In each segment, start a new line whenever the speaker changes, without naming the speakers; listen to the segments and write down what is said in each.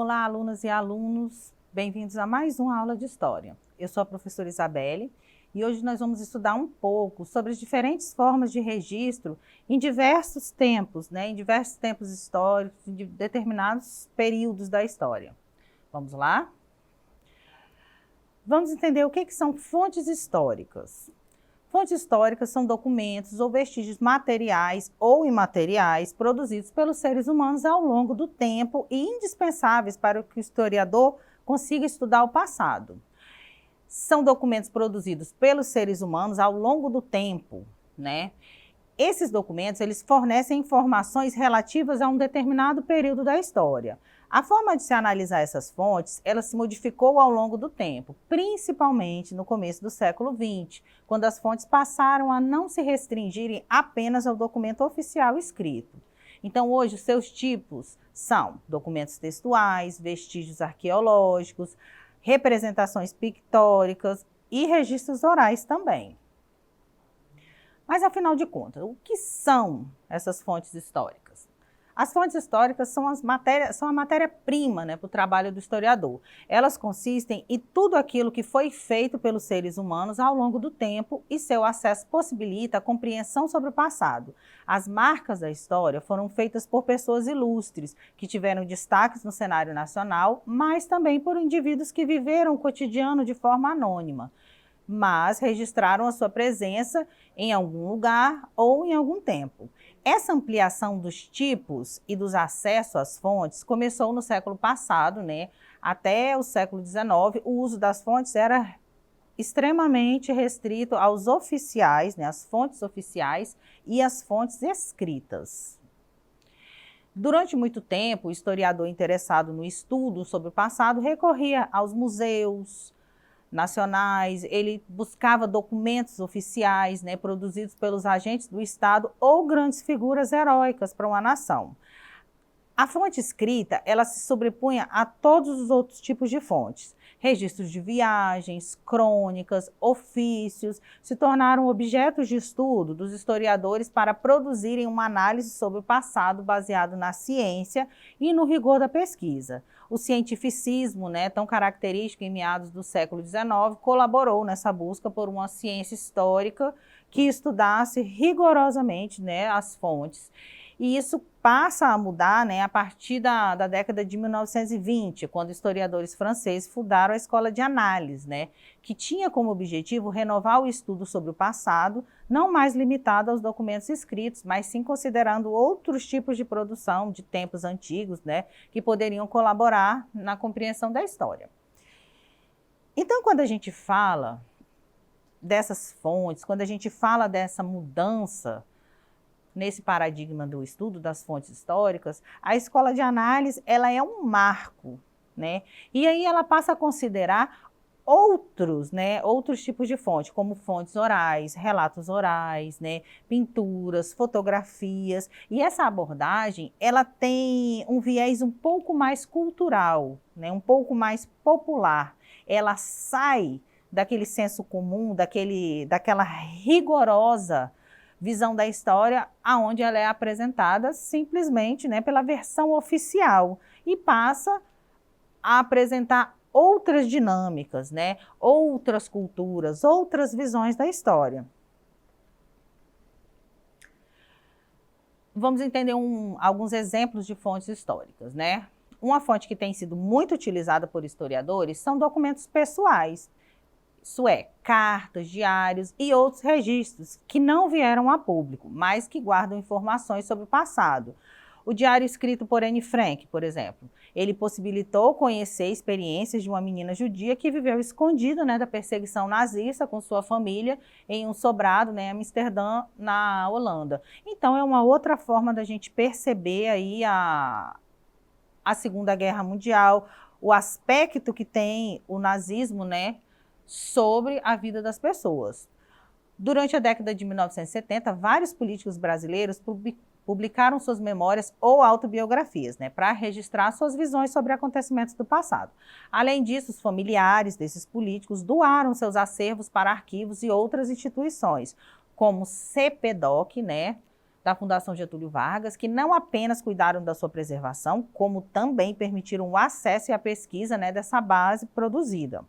Olá, alunas e alunos, bem-vindos a mais uma aula de História. Eu sou a professora Isabelle e hoje nós vamos estudar um pouco sobre as diferentes formas de registro em diversos tempos, em diversos tempos históricos, de determinados períodos da história. Vamos lá? Vamos entender o que são fontes históricas. Fontes históricas são documentos ou vestígios materiais ou imateriais produzidos pelos seres humanos ao longo do tempo e indispensáveis para que o historiador consiga estudar o passado. São documentos produzidos pelos seres humanos ao longo do tempo, Esses documentos, eles fornecem informações relativas a um determinado período da história. A forma de se analisar essas fontes, ela se modificou ao longo do tempo, principalmente no começo do século XX, quando as fontes passaram a não se restringirem apenas ao documento oficial escrito. Então, hoje, os seus tipos são documentos textuais, vestígios arqueológicos, representações pictóricas e registros orais também. Mas, afinal de contas, o que são essas fontes históricas? As fontes históricas são a matéria-prima para o trabalho do historiador. Elas consistem em tudo aquilo que foi feito pelos seres humanos ao longo do tempo e seu acesso possibilita a compreensão sobre o passado. As marcas da história foram feitas por pessoas ilustres, que tiveram destaques no cenário nacional, mas também por indivíduos que viveram o cotidiano de forma anônima, mas registraram a sua presença em algum lugar ou em algum tempo. Essa ampliação dos tipos e dos acessos às fontes começou no século passado, Até o século XIX, o uso das fontes era extremamente restrito aos oficiais, às fontes oficiais e às fontes escritas. Durante muito tempo, o historiador interessado no estudo sobre o passado recorria aos museus nacionais, ele buscava documentos oficiais, produzidos pelos agentes do Estado ou grandes figuras heróicas para uma nação. A fonte escrita, ela se sobrepunha a todos os outros tipos de fontes. Registros de viagens, crônicas, ofícios, se tornaram objetos de estudo dos historiadores para produzirem uma análise sobre o passado baseado na ciência e no rigor da pesquisa. O cientificismo, tão característico em meados do século XIX, colaborou nessa busca por uma ciência histórica que estudasse rigorosamente, as fontes. E isso passa a mudar, a partir da década de 1920, quando historiadores franceses fundaram a Escola de Análise, que tinha como objetivo renovar o estudo sobre o passado, não mais limitado aos documentos escritos, mas sim considerando outros tipos de produção de tempos antigos, que poderiam colaborar na compreensão da história. Então, quando a gente fala dessas fontes, quando a gente fala dessa mudança nesse paradigma do estudo das fontes históricas, a Escola de Análise, ela é um marco, E aí ela passa a considerar outros tipos de fonte, como fontes orais, relatos orais, pinturas, fotografias. E essa abordagem, ela tem um viés um pouco mais cultural, um pouco mais popular. Ela sai daquele senso comum, daquela rigorosa visão da história, aonde ela é apresentada simplesmente pela versão oficial e passa a apresentar outras dinâmicas, outras culturas, outras visões da história. Vamos entender alguns exemplos de fontes históricas, Uma fonte que tem sido muito utilizada por historiadores são documentos pessoais. Isso é, cartas, diários e outros registros que não vieram a público, mas que guardam informações sobre o passado. O diário escrito por Anne Frank, por exemplo, ele possibilitou conhecer experiências de uma menina judia que viveu escondida da perseguição nazista com sua família em um sobrado em Amsterdã, na Holanda. Então, é uma outra forma da gente perceber aí a Segunda Guerra Mundial, o aspecto que tem o nazismo, sobre a vida das pessoas. Durante a década de 1970, vários políticos brasileiros publicaram suas memórias ou autobiografias, para registrar suas visões sobre acontecimentos do passado. Além disso, os familiares desses políticos doaram seus acervos para arquivos e outras instituições, como o CPDOC, da Fundação Getúlio Vargas, que não apenas cuidaram da sua preservação, como também permitiram o acesso e a pesquisa, né, dessa base produzida.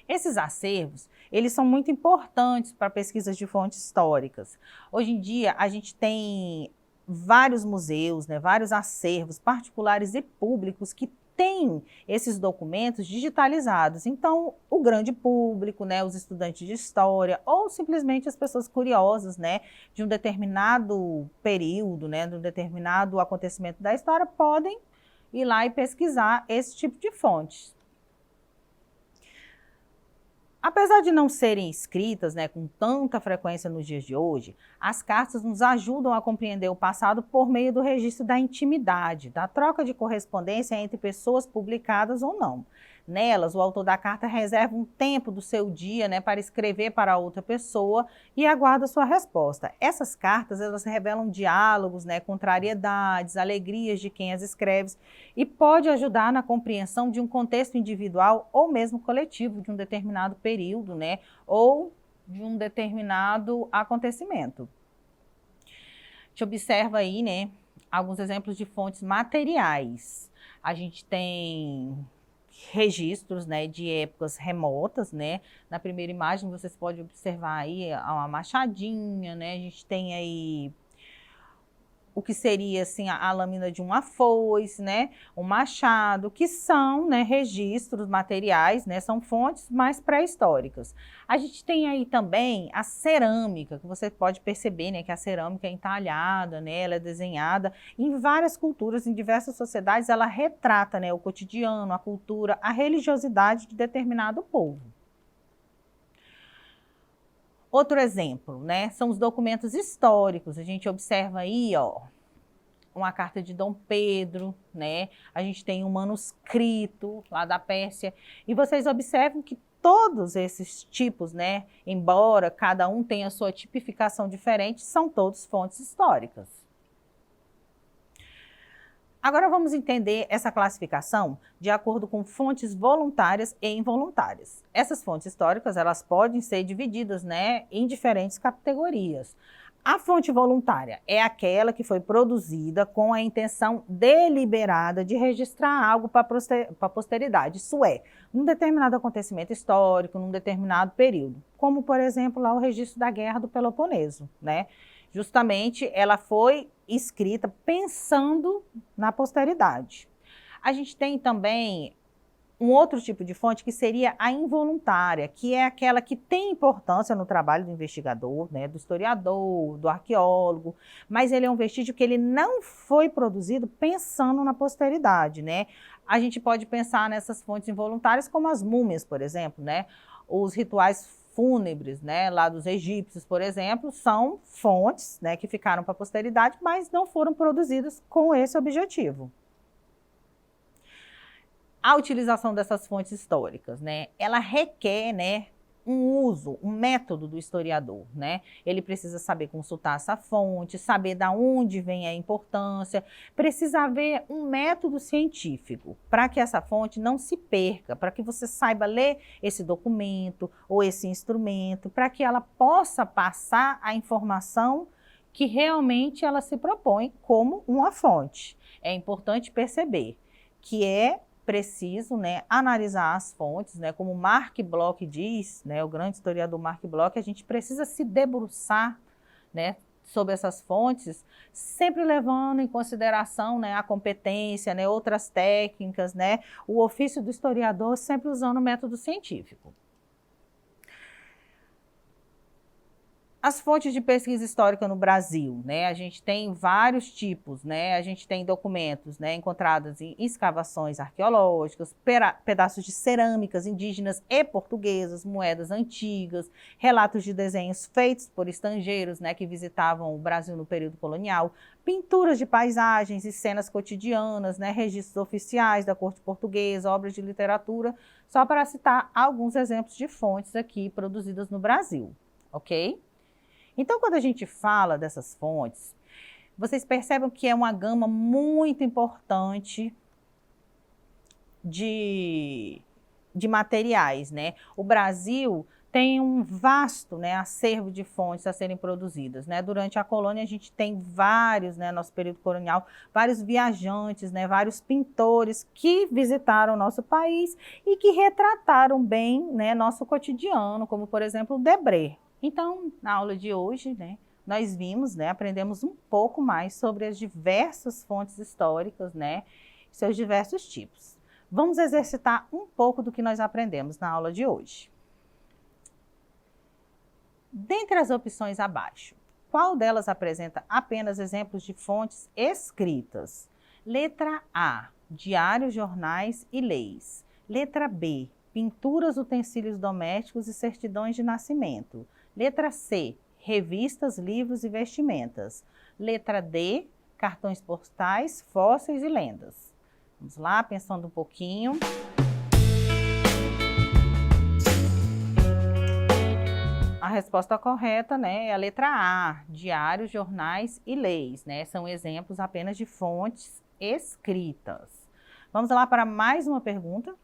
Esses acervos, eles são muito importantes para pesquisas de fontes históricas. Hoje em dia, a gente tem vários museus, né, vários acervos particulares e públicos que têm esses documentos digitalizados. Então, o grande público, né, os estudantes de história ou simplesmente as pessoas curiosas, né, de um determinado período, né, de um determinado acontecimento da história, podem ir lá e pesquisar esse tipo de fontes. Apesar de não serem escritas, né, com tanta frequência nos dias de hoje, as cartas nos ajudam a compreender o passado por meio do registro da intimidade, da troca de correspondência entre pessoas publicadas ou não. Nelas, o autor da carta reserva um tempo do seu dia, né, para escrever para outra pessoa e aguarda sua resposta. Essas cartas, elas revelam diálogos, né, contrariedades, alegrias de quem as escreve e pode ajudar na compreensão de um contexto individual ou mesmo coletivo de um determinado período, né, ou de um determinado acontecimento. A gente observa aí, né, alguns exemplos de fontes materiais. A gente tem registros, né, de épocas remotas, né. Na primeira imagem vocês podem observar aí uma machadinha, né, a gente tem aí o que seria assim a lâmina de uma foice, né, um machado, que são, né, registros materiais, né, são fontes mais pré-históricas. A gente tem aí também a cerâmica, que você pode perceber, né, que a cerâmica é entalhada, né, ela é desenhada em várias culturas, em diversas sociedades, ela retrata, né, o cotidiano, a cultura, a religiosidade de determinado povo. Outro exemplo, né, são os documentos históricos. A gente observa aí, ó, uma carta de Dom Pedro, né? A gente tem um manuscrito lá da Pérsia. E vocês observam que todos esses tipos, né, embora cada um tenha sua tipificação diferente, são todos fontes históricas. Agora vamos entender essa classificação de acordo com fontes voluntárias e involuntárias. Essas fontes históricas, elas podem ser divididas, né, em diferentes categorias. A fonte voluntária é aquela que foi produzida com a intenção deliberada de registrar algo para a posteridade, isso é, num determinado acontecimento histórico, num determinado período, como por exemplo lá o registro da Guerra do Peloponeso, né? Justamente ela foi escrita pensando na posteridade. A gente tem também um outro tipo de fonte que seria a involuntária, que é aquela que tem importância no trabalho do investigador, né, do historiador, do arqueólogo, mas ele é um vestígio que ele não foi produzido pensando na posteridade, né? A gente pode pensar nessas fontes involuntárias como as múmias, por exemplo, né? Os rituais fúnebres, né, lá dos egípcios, por exemplo, são fontes, né, que ficaram para a posteridade, mas não foram produzidas com esse objetivo. A utilização dessas fontes históricas, né, ela requer, né, um uso, um método do historiador, né? Ele precisa saber consultar essa fonte, saber de onde vem a importância, precisa haver um método científico para que essa fonte não se perca, para que você saiba ler esse documento ou esse instrumento, para que ela possa passar a informação que realmente ela se propõe como uma fonte. É importante perceber que é preciso, né, analisar as fontes, né, como Mark Bloch diz, né, o grande historiador Mark Bloch, a gente precisa se debruçar, né, sobre essas fontes, sempre levando em consideração, né, a competência, né, outras técnicas, né, o ofício do historiador sempre usando o método científico. As fontes de pesquisa histórica no Brasil, né? A gente tem vários tipos, né? A gente tem documentos, né, encontrados em escavações arqueológicas, pedaços de cerâmicas indígenas e portuguesas, moedas antigas, relatos de desenhos feitos por estrangeiros, né, que visitavam o Brasil no período colonial, pinturas de paisagens e cenas cotidianas, né, registros oficiais da corte portuguesa, obras de literatura, só para citar alguns exemplos de fontes aqui produzidas no Brasil, ok? Então, quando a gente fala dessas fontes, vocês percebem que é uma gama muito importante de materiais, né? O Brasil tem um vasto, né, acervo de fontes a serem produzidas, né? Durante a colônia a gente tem vários, né, nosso período colonial, vários viajantes, né, vários pintores que visitaram o nosso país e que retrataram bem, né, nosso cotidiano, como por exemplo o Debré. Então, na aula de hoje, né, nós vimos, né, aprendemos um pouco mais sobre as diversas fontes históricas, né, seus diversos tipos. Vamos exercitar um pouco do que nós aprendemos na aula de hoje. Dentre as opções abaixo, qual delas apresenta apenas exemplos de fontes escritas? Letra A, diários, jornais e leis. Letra B, pinturas, utensílios domésticos e certidões de nascimento. Letra C, revistas, livros e vestimentas. Letra D, cartões postais, fósseis e lendas. Vamos lá, pensando um pouquinho. A resposta correta, né, é a letra A, diários, jornais e leis, né? São exemplos apenas de fontes escritas. Vamos lá para mais uma pergunta.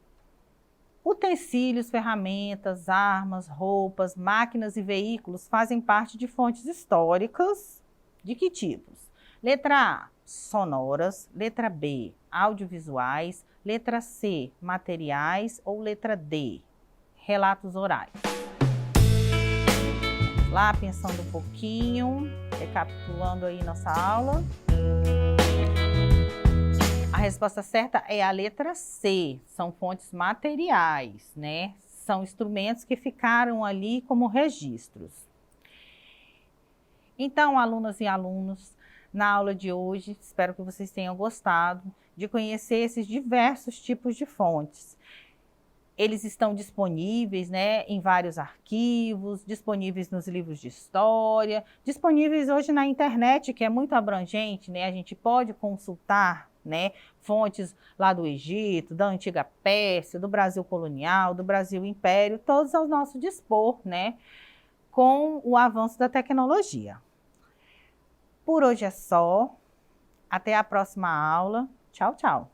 Utensílios, ferramentas, armas, roupas, máquinas e veículos fazem parte de fontes históricas de que tipos? Letra A, sonoras. Letra B, audiovisuais. Letra C, materiais. Ou letra D, relatos orais? Lá pensando um pouquinho, recapitulando aí nossa aula. A resposta certa é a letra C, são fontes materiais, né? São instrumentos que ficaram ali como registros. Então, alunas e alunos, na aula de hoje, espero que vocês tenham gostado de conhecer esses diversos tipos de fontes. Eles estão disponíveis, né, em vários arquivos, disponíveis nos livros de história, disponíveis hoje na internet, que é muito abrangente, né? A gente pode consultar, né, fontes lá do Egito, da antiga Pérsia, do Brasil colonial, do Brasil império, todos ao nosso dispor, né, com o avanço da tecnologia. Por hoje é só. Até a próxima aula. Tchau, tchau.